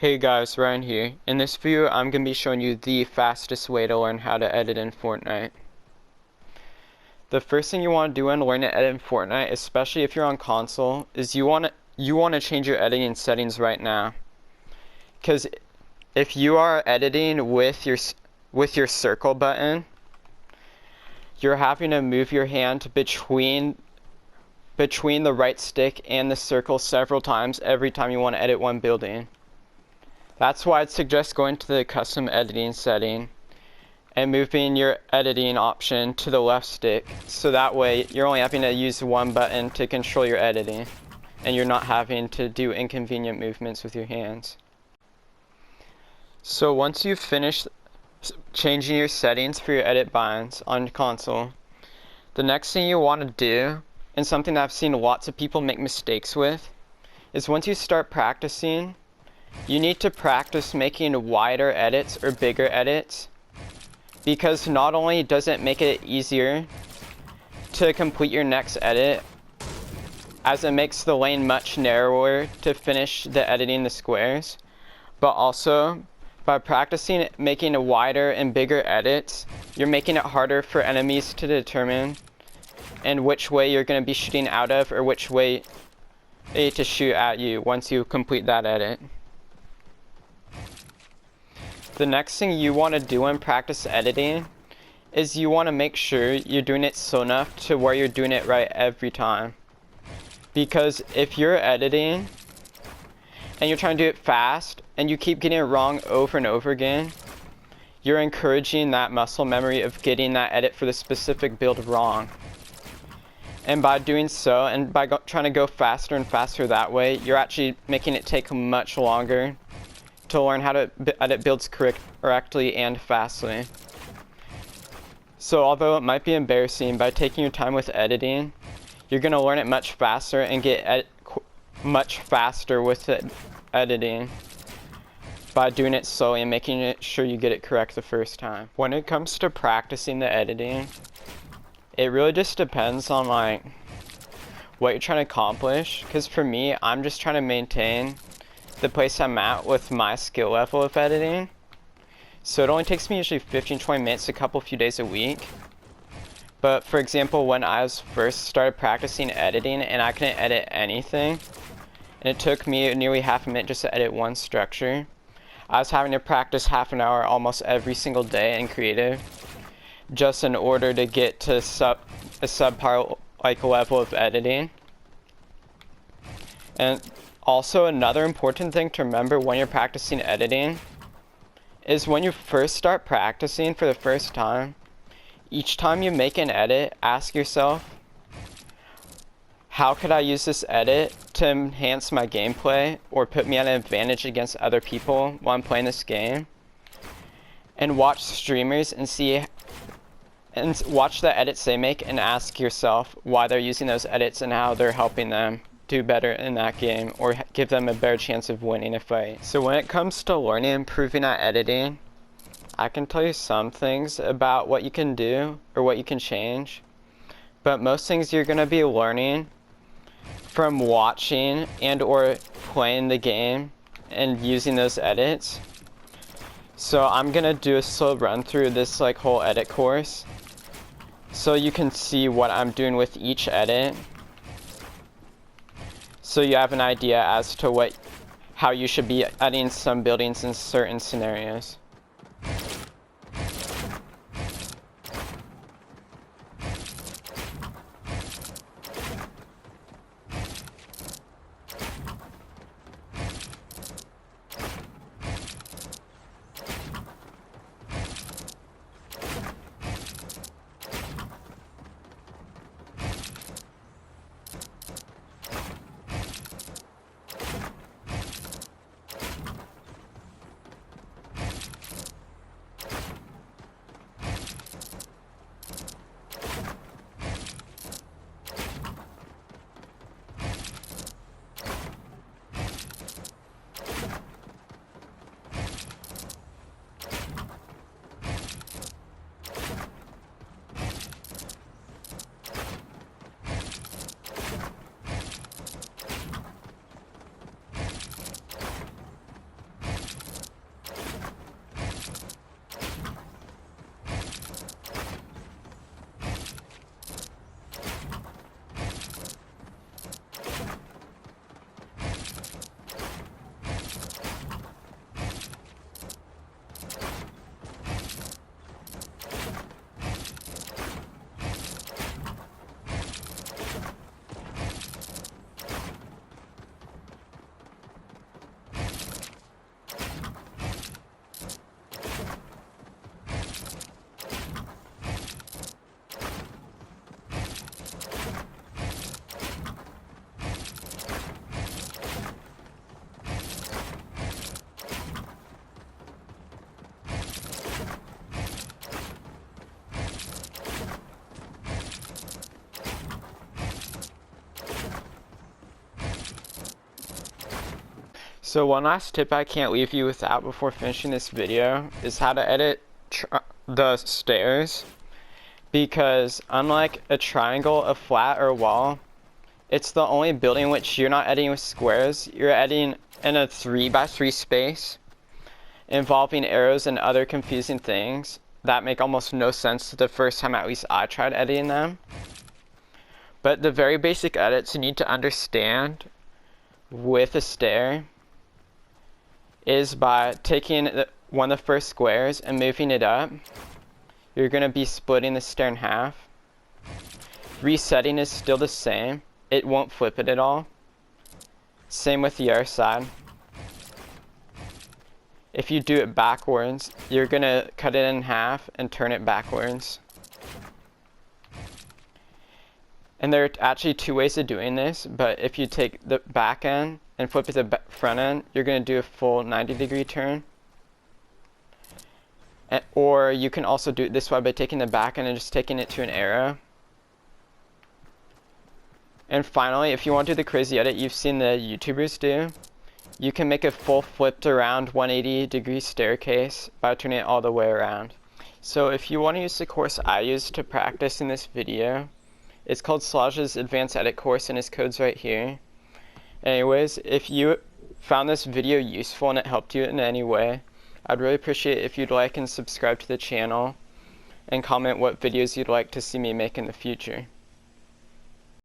Hey guys, Ryan here. In this video, I'm going to be showing you the fastest way to learn how to edit in Fortnite. The first thing you want to do when learning to edit in Fortnite, especially if you're on console, is you want to change your editing settings right now. Because if you are editing with your circle button, you're having to move your hand between the right stick and the circle several times every time you want to edit one building. That's why I'd suggest going to the custom editing setting and moving your editing option to the left stick, so that way you're only having to use one button to control your editing and you're not having to do inconvenient movements with your hands. So once you've finished changing your settings for your edit buttons on console, the next thing you want to do, and something that I've seen lots of people make mistakes with, is once you start practicing, you need to practice making wider edits or bigger edits, because not only does it make it easier to complete your next edit, as it makes the lane much narrower to finish the editing the squares, but also by practicing making wider and bigger edits, you're making it harder for enemies to determine and which way you're going to be shooting out of or which way to shoot at you once you complete that edit. The next thing you want to do when practice editing is you want to make sure you're doing it slow enough to where you're doing it right every time. Because if you're editing and you're trying to do it fast and you keep getting it wrong over and over again, you're encouraging that muscle memory of getting that edit for the specific build wrong. And by doing so, and by trying to go faster and faster that way, you're actually making it take much longer to learn how to edit builds correctly and fastly. So although it might be embarrassing, by taking your time with editing, you're going to learn it much faster and get much faster with editing by doing it slowly and making sure you get it correct the first time. When it comes to practicing the editing, it really just depends on what you're trying to accomplish. Because for me, I'm just trying to maintain the place I'm at with my skill level of editing. So it only takes me usually 15-20 minutes a few days a week. But for example, when I was first started practicing editing and I couldn't edit anything, and it took me nearly half a minute just to edit one structure, I was having to practice half an hour almost every single day in creative just in order to get to a subpar level of editing. And also, another important thing to remember when you're practicing editing is when you first start practicing for the first time, each time you make an edit, ask yourself, how could I use this edit to enhance my gameplay or put me at an advantage against other people while I'm playing this game? And watch streamers and watch the edits they make and ask yourself why they're using those edits and how they're helping them do better in that game or give them a better chance of winning a fight. So when it comes to learning and improving at editing, I can tell you some things about what you can do or what you can change, but most things you're going to be learning from watching and or playing the game and using those edits. So I'm going to do a slow run through this whole edit course so you can see what I'm doing with each edit, so you have an idea as to how you should be editing some buildings in certain scenarios. So one last tip I can't leave you without before finishing this video is how to edit the stairs. Because unlike a triangle, a flat, or a wall, it's the only building in which you're not editing with squares. You're editing in a 3x3 space, involving arrows and other confusing things that make almost no sense the first time at least I tried editing them. But the very basic edits you need to understand with a stair is by taking one of the first squares and moving it up. You're going to be splitting the stair in half. Resetting is still the same. It won't flip it at all. Same with the other side. If you do it backwards, you're going to cut it in half and turn it backwards. And there are actually two ways of doing this, but if you take the back end and flip it to the front end, you're going to do a full 90-degree turn. Or you can also do it this way by taking the back end and just taking it to an arrow. And finally, if you want to do the crazy edit you've seen the YouTubers do, you can make a full flipped around 180-degree staircase by turning it all the way around. So if you want to use the course I used to practice in this video, it's called Solaj's Advanced Edit course and his code's right here. Anyways, if you found this video useful and it helped you in any way, I'd really appreciate it if you'd like and subscribe to the channel and comment what videos you'd like to see me make in the future.